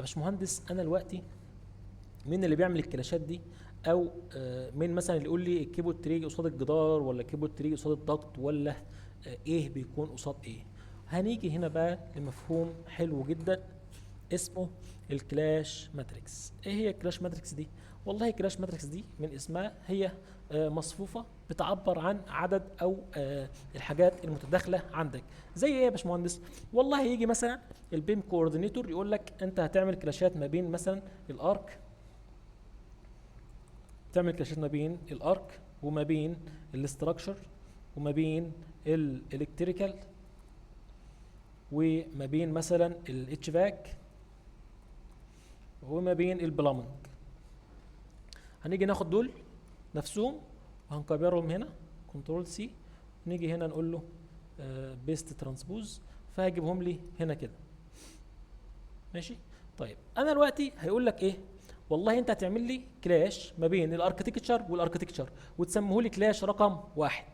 باشمهندس انا دلوقتي مين اللي بيعمل الكلاشات دي؟ او مين مثلا اللي يقول لي الكيبورد تري قصاد الجدار، ولا الكيبورد تري قصاد الضغط، ولا ايه بيكون قصاد ايه؟ هنيجي هنا بقى لمفهوم حلو جدا اسمه الكلاش ماتريكس. ايه هي الكلاش ماتريكس دي؟ والله الكلاش ماتريكس دي من اسمها هي مصفوفه بتعبر عن عدد او الحاجات المتداخله عندك. زي ايه يا باشمهندس؟ والله يجي مثلا البيم كوردينيتور يقول لك انت هتعمل كلاشات ما بين مثلا الارك، تعمل كلاشات ما بين الارك وما بين الاستراكشر وما بين الالكتريكال وما بين مثلا الاتش فاك وما بين البلامنج. هنيجي ناخد دول نفسهم وهنكبرهم هنا كنترول سي، نيجي هنا نقول له بيست ترانسبوز، فهجيبهم لي هنا كده. ماشي. طيب انا دلوقتي هيقول لك ايه؟ والله انت هتعمل لي كلاش ما بين الاركتكتشر والاركتكتشر وتسميه لي كلاش رقم واحد،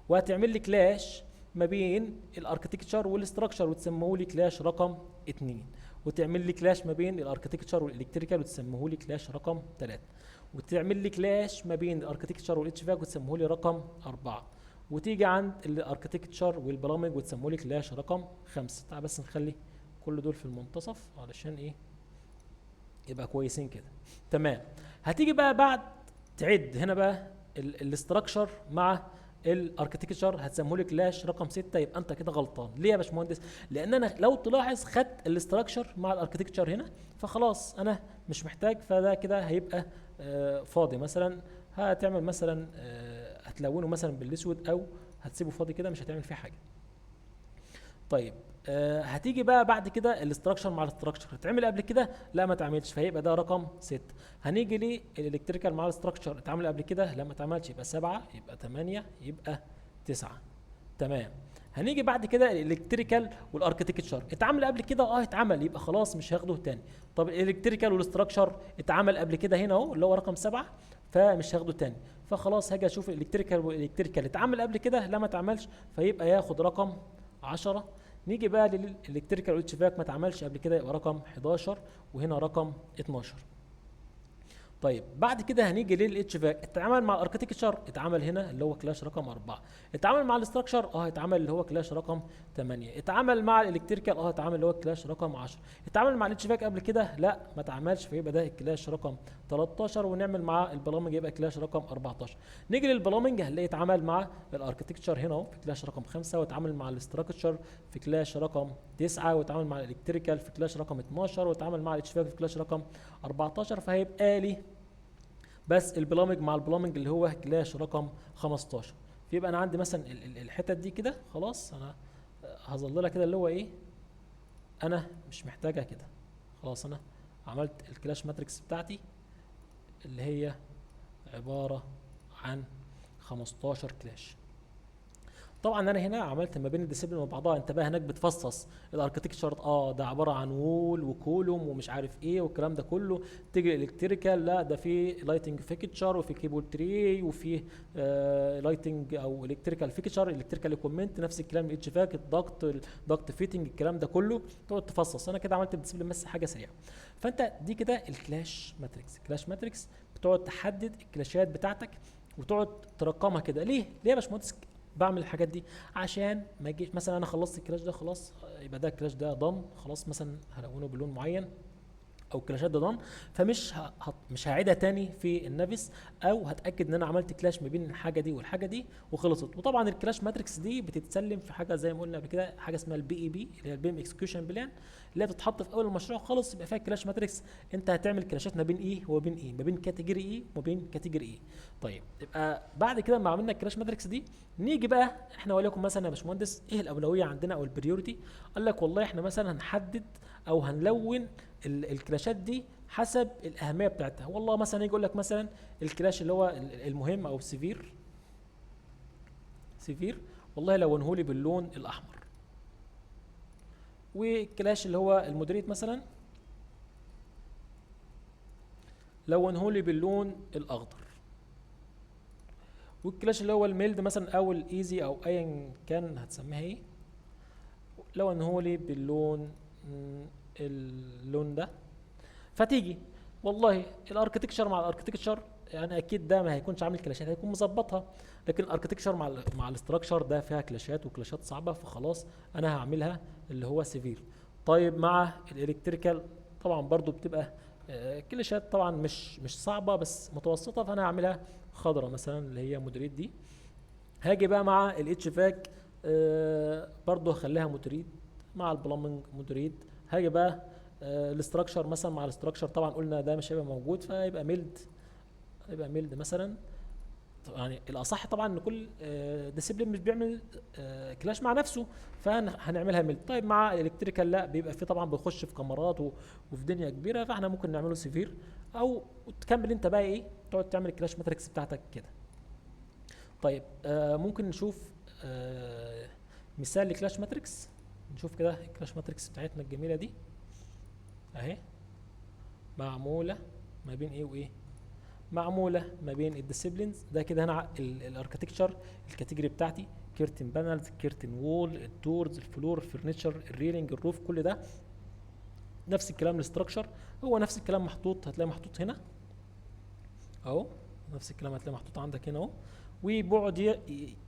وهتعمل لي كلاش ما بين الاركتكتشر والاستراكشر وتسميه لي كلاش رقم اتنين، وتعمل لي كلاش ما بين الاركتكتشر والالكتريكال وتسميه لي كلاش رقم تلاته، وتعمل لي كلاش ما بين الاركتكتشر والاتش فاك وتسميه لي رقم اربعه، وتيجي عند الاركتكتشر والبرامج وتسميه لي كلاش رقم خمسه. تعال بس نخلي كل دول في المنتصف علشان ايه يبقى كويسين كده. تمام. هتيجي بقى بعد تعد هنا بقى الاستراكشر مع الاركتكتشر هتسميه لي كلاش رقم 6، يبقى انت كده غلطان. ليه يا باشمهندس؟ لان انا لو تلاحظ خدت الاستراكشر مع الاركتكتشر هنا، فخلاص انا مش محتاج، فده كده هيبقى فاضي. مثلا هتعمل مثلا هتلونه مثلا بالاسود او هتسيبه فاضي كده مش هتعمل فيه حاجه. طيب هتيجي بقى بعد كده الاستراكشر مع الاستراكشر هتعمل قبل كده؟ لا ما تعملش، فهيبقى ده رقم 6. هنيجي للالكتريكال مع الاستراكشر اتعمل قبل كده؟ لا ما اتعملش، يبقى 7، يبقى 8، يبقى 9. تمام. هنيجي بعد كده الالكتريكال والاركتكتشر اتعمل قبل كده؟ اه اتعمل، يبقى خلاص مش هاخده تاني. طب الالكتريكال والاستراكشر اتعمل قبل كده هنا اهو اللي هو رقم 7، فمش هاخده تاني. فخلاص هاجي اشوف الالكتريكال والالكتريكال اتعمل قبل كده؟ لا ما اتعملش، فيبقى ياخد رقم 10. نيجي بقى للالكتريكال والاتش فاك ما اتعملش قبل كده، يبقى رقم 11، وهنا رقم 12. طيب بعد كده هنيجي للاتش فاك اتعمل مع الاركتكتشر، اتعمل هنا اللي هو كلاش رقم 4. اتعمل مع الاستراكشر اتعمل اللي هو كلاش رقم 8. اتعمل مع الالكتريكال اتعمل اللي هو كلاش رقم 10. اتعمل مع الاتش فاك قبل كده؟ لا ما اتعملش، فيبقى ده الكلاش رقم 13. ونعمل مع البلامنج يبقى كلاش رقم 14. نيجي للبلامنج هنلاقي اتعمل مع الاركتكتشر هنا اهو في كلاش رقم 5، واتعمل مع الاستراكشر في كلاش رقم 9، واتعمل مع الالكتريكال في كلاش رقم 12، واتعمل مع الاتش فاك في كلاش رقم 14. فهيبقى لي بس البلامج مع البلامج اللي هو كلاش رقم 15. فيبقى انا عندي مثلا الحتت دي كده خلاص انا هظللها كده اللي هو ايه، انا مش محتاجها كده. خلاص انا عملت الكلاش ماتريكس بتاعتي اللي هي عبارة عن 15 كلاش. طبعا انا هنا عملت ما بين الديسيبلين وبعضها. انت بقى هناك بتفصص الاركتكتشر، ده عباره عن وول وكولوم ومش عارف ايه والكلام ده كله. تيجي الالكتريكال لا ده في لايتنج فيكتشر وفي كيبل تري وفي لايتنج او الكتريكال فيكتشر، الكتريكال ايكويبمنت نفس الكلام، الاتش فاك، الضغط فيتنج، الكلام ده كله تقعد تفصص. انا كده عملت الديسيبلين بس حاجه سريعه. فانت دي كده الكلاش ماتريكس. الكلاش ماتريكس بتقعد تحدد الكلاشات بتاعتك وتقعد ترقمها كده. ليه يا باشمهندس بعمل الحاجات دي؟ عشان ما يجيش مثلا انا خلصت الكلاش ده خلاص يبقى ده الكلاش ده ضم خلاص، مثلا هلونه بلون معين او الكلاشات ده ضم، فمش مش هعيدها تاني في النافس، او هتاكد ان انا عملت كلاش ما بين الحاجه دي والحاجه دي وخلصت. وطبعا الكلاش ماتريكس دي بتتسلم في حاجه زي ما قلنا قبل كده، حاجه اسمها البي اي بي اللي هي البيم اكسكيوشن بلان، اللي هي بتتحط في اول المشروع خالص، يبقى فيها الكلاش ماتريكس. انت هتعمل كلاشات ما بين ايه وبين ايه، ما بين كاتيجوري ايه وما بين كاتيجوري ايه. طيب يبقى بعد كده ما عملنا الكلاش ماتريكس دي، نيجي بقى احنا وليكم مثلا يا باشمهندس ايه الاولويه عندنا او البريورتي؟ قال لك والله احنا مثلا هنحدد او هنلون الكلاشات دي حسب الاهميه بتاعتها. والله مثلا يجي يقول لك مثلا الكلاش اللي هو المهم او سيفير والله لونه لي باللون الاحمر، والكلاش اللي هو المودريت مثلا لونه لي باللون الاخضر، والكلاش اللي هو الميلد مثلا او الايزي او ايا كان هتسميها ايه لونه لي باللون اللون ده. فتيجي والله الاركتكشر مع الاركتكشر، يعني اكيد ده ما هيكونش عامل كلاشات، هيكون مظبطها. لكن الاركتكشر مع الاستراكشر ده فيها كلاشات وكلاشات صعبه، فخلاص انا هعملها اللي هو سيفير. طيب مع الالكتريكال طبعا برضو بتبقى كلاشات طبعا مش صعبه بس متوسطه، فانا هعملها خضراء مثلا اللي هي مودريت دي. هاجي بقى مع الاتش فاك برضو هخليها مودريت، مع البلامنج مودريت. هاجي بقى الاستراكشر مثلا، مع الاستراكشر طبعا قلنا ده مش هيبقى موجود فيبقى ميلد، يبقى ميلد مثلا. يعني الاصح طبعا ان كل ديسيبلين مش بيعمل كلاش مع نفسه، فهنعملها ميلد. طيب مع الالكتريكال لا، بيبقى فيه طبعا بيخش في كاميرات وفي دنيا كبيره، فاحنا ممكن نعمله سيفير، او تكمل انت بقى ايه، تقعد تعمل الكلاش ماتريكس بتاعتك كده. طيب ممكن نشوف مثال لكلاش ماتريكس. نشوف كده الكلاش ماتريكس بتاعتنا الجميله دي اهي، معموله ما بين ايه وايه، معموله ما بين الديسيبلينز. ده كده هنا الاركتكتشر الكاتيجوري بتاعتي، كيرتن بانلز، كيرتن وول، الدورز، الفلور، الفرنتشر، الريلينج، الروف، كل ده نفس الكلام. الاستراكشر هو نفس الكلام محطوط، هتلاقي محطوط هنا اهو، نفس الكلام هتلاقي محطوط عندك هنا اهو، وبيقعد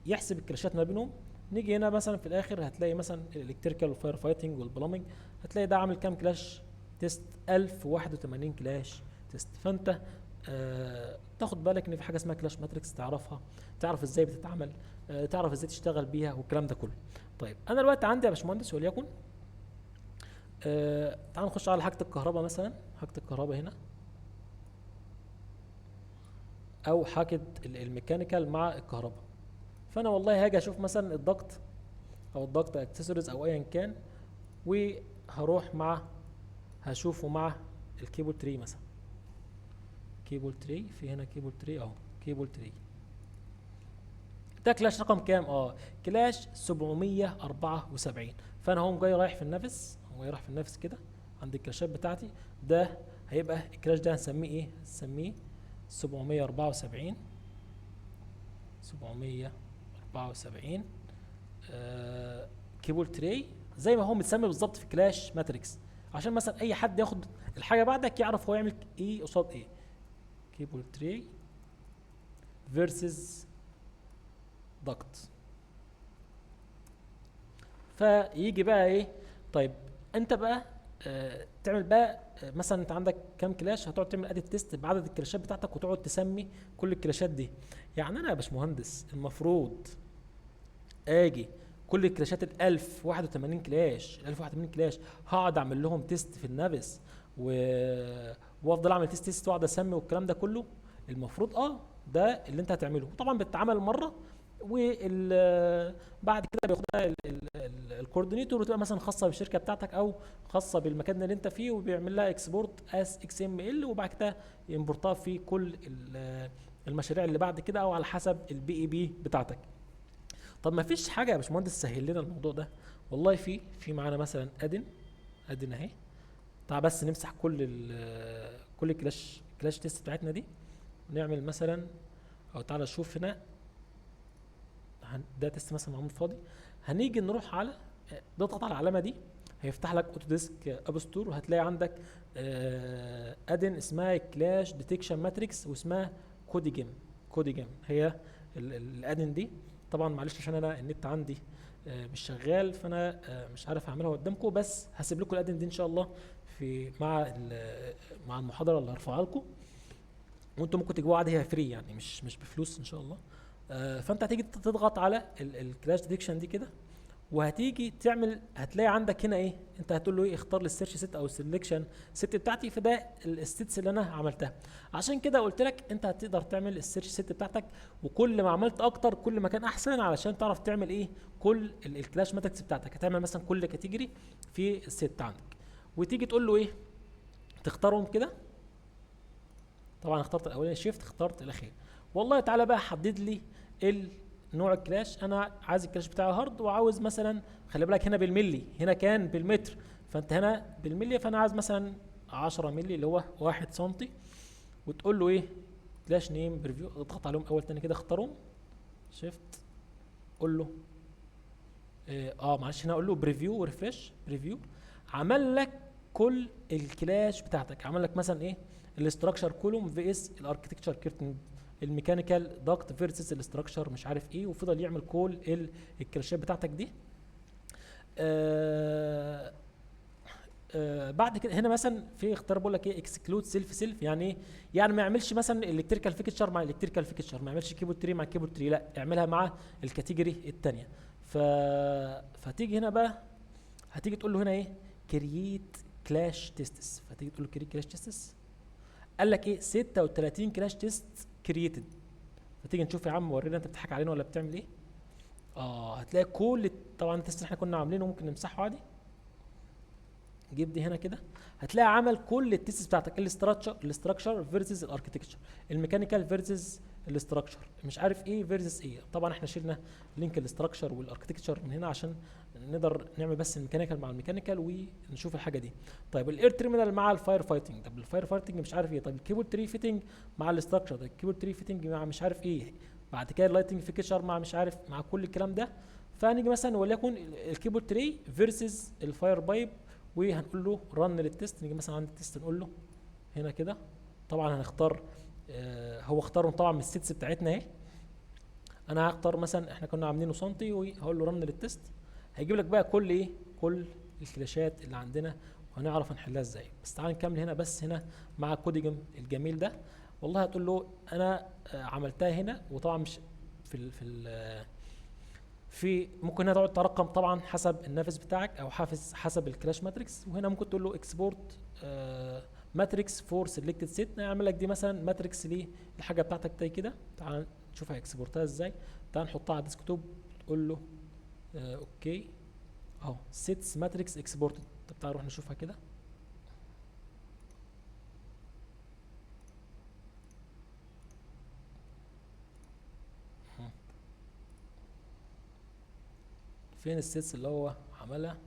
يحسب الكلاشات ما بينهم. نيجي هنا مثلا في الاخر هتلاقي مثلا الالكتريكال والفاير فايتنج والبلامنج، هتلاقي ده عامل كام كلاش تيست، 1081 كلاش تيست. فانت تاخد بالك ان في حاجه اسمها كلاش ماتريكس، تعرفها، تعرف ازاي بتتعمل، تعرف ازاي تشتغل بيها والكلام ده كله. طيب انا دلوقتي عندي يا باشمهندس وليكن تعال نخش على حاجه الكهرباء مثلا، حاجه الكهرباء هنا، او حاجه الميكانيكال مع الكهرباء. فانا والله هاجي اشوف مثلا الضغط او الضغط اكسسوارز او ايا كان، وهروح مع هشوفه مع الكيبل تري مثلا. كيبل تري، في هنا كيبل تري اهو، كيبل تري ده كلاش رقم كام؟ كلاش 774. فانا هقوم جاي رايح في النفس، هقوم جاي رايح في النفس كده عند الكلاشات بتاعتي. ده هيبقى الكلاش ده هنسميه ايه؟ هنسميه 774، 774 كيبل تري، زي ما هو متسمي بالظبط في كلاش ماتريكس، عشان مثلا اي حد ياخد الحاجه بعدك يعرف هو يعمل ايه قصاد ايه. كيبل تري فيرسز ضغط. فيجي بقى ايه، طيب انت بقى تعمل بقى مثلا انت عندك كام كلاش، هتقعد تعمل ادي تيست بعدد الكلاشات بتاعتك وتقعد تسمي كل الكلاشات دي. يعني انا يا باشمهندس المفروض اجي كل الكلاشات ال 1081 كلاش، ال 1081 كلاش هقعد اعمل لهم تيست في النفس وافضل اعمل تيست واقعد اسمي والكلام ده كله؟ المفروض ده اللي انت هتعمله. طبعا بتتعمل مره، بعد كده بياخدها الكوردينيتور وتبقى مثلا خاصه بالشركه بتاعتك او خاصه بالمكان اللي انت فيه، وبيعمل لها اكسبورت اس اكس ام ال، وبعد كده يمبورتها في كل المشاريع اللي بعد كده او على حسب البي اي بي بتاعتك. طب ما فيش حاجه يا باشمهندس سهل لنا الموضوع ده؟ والله في معانا مثلا ادن اهي. تعال بس نمسح كل كلاش تيست بتاعتنا دي، ونعمل مثلا، او تعالى شوف هنا ده تيست مثلا معمول فاضي. هنيجي نروح على نضغط على العلامه دي، هيفتح لك اوتوديسك اب ستور، وهتلاقي عندك ادن اسمها كلاش ديتكشن ماتريكس واسمها كوديجيم هي الادن دي. طبعا معلش عشان انا النت عندي مش شغال، فانا مش عارف اعملها قدامكم، بس هسيب لكم الادن دي ان شاء الله في مع المحاضره اللي هرفعها لكم، وانتم ممكن تجيبوها عادي، هي فري يعني مش بفلوس ان شاء الله. فانت هتيجي تضغط على الكلاش ديتكشن دي كده، وهتيجي تعمل، هتلاقي عندك هنا ايه، انت هتقول له ايه، اختار لي السيرش ست او السلكشن ست بتاعتي، فده الستس اللي انا عملتها. عشان كده قلت لك انت هتقدر تعمل السيرش ست بتاعتك، وكل ما عملت اكتر كل ما كان احسن، علشان تعرف تعمل ايه كل الكلاش ماتريكس بتاعتك. هتعمل مثلا كل كاتيجوري في الست عندك، وتيجي تقول له ايه، تختارهم كده. طبعا اخترت الاولاني شيفت، اخترت الاخير. والله تعالى بقى حدد لي نوع الكلاش. انا عايز الكلاش بتاعي هارد، وعاوز مثلا، خلي بالك هنا بالملي، هنا كان بالمتر، فانت هنا بالملي، فانا عايز مثلا 10 ملي اللي هو 1 سنتي. وتقول له ايه، كلاش نيم بريفيو، اضغط عليهم اول تاني كده، اختارهم شيفت، قول له معلش هنا اقول له بريفيو وريفريش. بريفيو عمل لك كل الكلاش بتاعتك، عمل لك مثلا ايه الاستراكشر كولوم في اس الاركتكتشر كيرتن، الميكانيكال داكت فيرسز الاستراكشر مش عارف ايه، وفضل يعمل كل الكلاشات بتاعتك دي. آه بعد كده هنا مثلا في اختيار بقول لك ايه اكسكلود سيلف، يعني ايه؟ يعني ما يعملش مثلا الكتريكال فيكتشر مع الكتريكال فيكتشر، ما يعملش كيبورد تري مع كيبورد تري، لا اعملها مع الكاتيجوري الثانيه. ف فتيجي هنا بقى، هتيجي تقول له هنا ايه كرييت كلاش تيستس، فتيجي تقول له كرييت كلاش تيستس، قال لك ايه 36 كلاش تيست كرييتد. فتيجي نشوف يا عم ورينا انت بتضحك علينا ولا بتعمل ايه. هتلاقي كل طبعا التيست اللي احنا كنا عاملينه ممكن نمسحه عادي، جيب دي هنا كده، هتلاقي عمل كل التيست بتاعتك الاستراكشر فيرسز الاركتكتشر، الميكانيكال فيرسز الاستراكشر مش عارف ايه فيرسز ايه. طبعا احنا شلنا لينك الاستراكشر والاركتكتشر من هنا عشان نقدر نعمل بس الميكانيكال مع الميكانيكال ونشوف الحاجه دي. طيب الاير تيرمينال مع الفاير فايتنج، طب الفاير فايتنج مش عارف ايه، طيب الكيبل تري فيتنج مع الاستراكشر، ده الكيبل تري فيتنج مع مش عارف ايه، بعد كده اللايتنج فيكتشر مع مش عارف مع كل الكلام ده. فهنيجي مثلا وليكن الكيبل تري فيرسز الفاير بايب، وهنقول له رن للتست. نيجي مثلا عند التست نقول له هنا كده، طبعا هنختار هو اختارهم طبعا من السيتس بتاعتنا اهي. انا هختار مثلا احنا كنا عاملينه سنتي، وهقول له رن للتست، هيجيب لك بقى كل ايه كل الكلاشات اللي عندنا، وهنعرف هنحلها ازاي. بس تعال نكمل هنا بس هنا مع الكوديجم الجميل ده. والله هتقول له انا عملتها هنا، وطبعا مش في في ممكن هنا تقعد ترقم طبعا حسب النافذ بتاعك او حسب الكلاش ماتريكس، وهنا ممكن تقول له اكسبورت ماتريكس فور سيلكتد سيت، نعمل لك دي مثلا ماتريكس للحاجه بتاعتك زي كده. تعال نشوفها اكسبورتها ازاي. تعال نحطها على الديسكتوب، تقول له اوكي اهو سيتس ماتريكس اكسبورتد. طب تعال نروح نشوفها كده. فين السيتس اللي هو عملها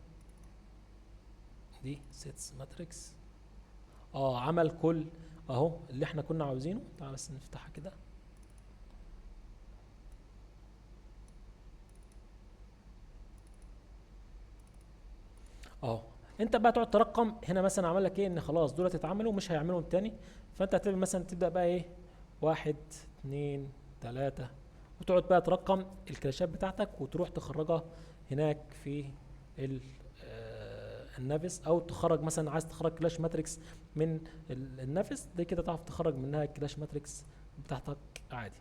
دي؟ سيتس ماتريكس عمل كل اهو اللي احنا كنا عاوزينه. تعال بس نفتحها كده. انت بقى تقعد ترقم هنا مثلا عمل لك ايه ان خلاص دول اتعملوا مش هيعملوا تاني، فانت هتبقى مثلا تبدا بقى ايه 1 2 3، وتقعد بقى ترقم الكلاشات بتاعتك وتروح تخرجها هناك في النافس، او تخرج مثلا عايز تخرج كلاش ماتريكس من النافس دي كده، تعرف تخرج منها الكلاش ماتريكس بتاعتك عادي.